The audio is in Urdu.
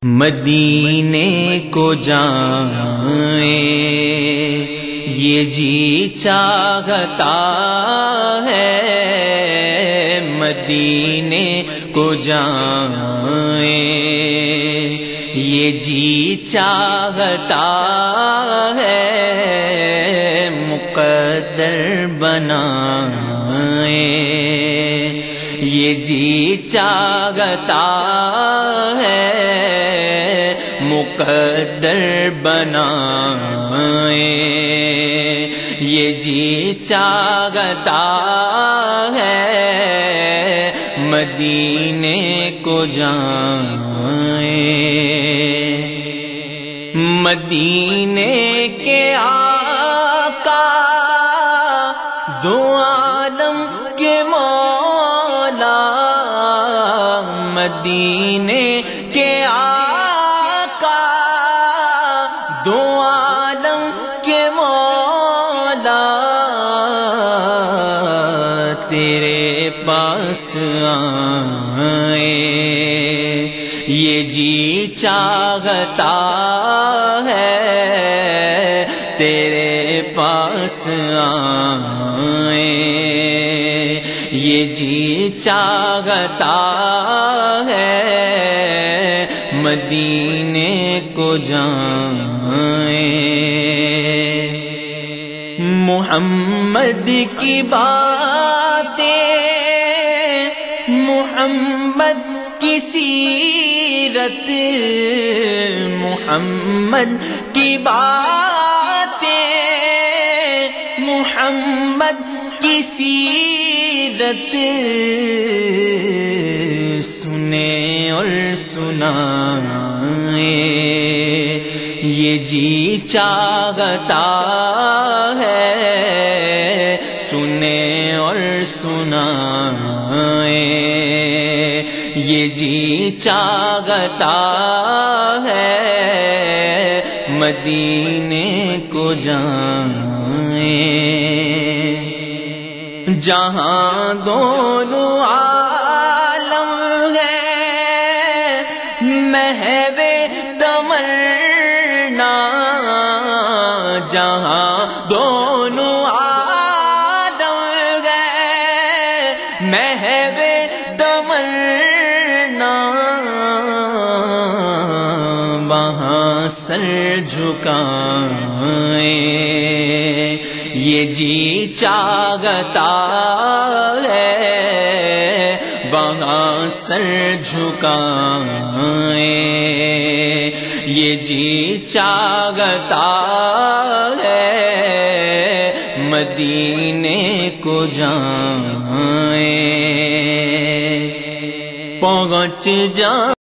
مدینے کو جائیں یہ جی چاہتا ہے، مدینے کو جائیں یہ جی چاہتا ہے، مقدر بنائیں یہ جی چاہتا ہے، مقدر بنائیں یہ جی چاہتا ہے، مدینے کو جائیں۔ مدینے کے آقا دو عالم کے مولا، مدینے کے آقا دو عالم کے مولا، تیرے پاس آئے یہ جی چاہتا ہے، تیرے پاس آئے یہ جی چاہتا ہے، مدینے کو جائیں۔ محمد کی باتیں، محمد کی سیرت، محمد کی باتیں، محمد کی سیرت، سنیں اور سنائیں یہ جی چاہتا ہے، سنیں اور سنائیں یہ جی چاہتا ہے، مدینے کو جائیں۔ جہاں دونوں عالم ہے محو تمنا، جہاں دونوں عالم ہے محو تمنا، وہاں سر جھکائیں یہ جی چاہتا ہے، وہاں سر جھکائیں یہ جی چاہتا ہے، مدینے کو جائیں۔ پہنچ جائیں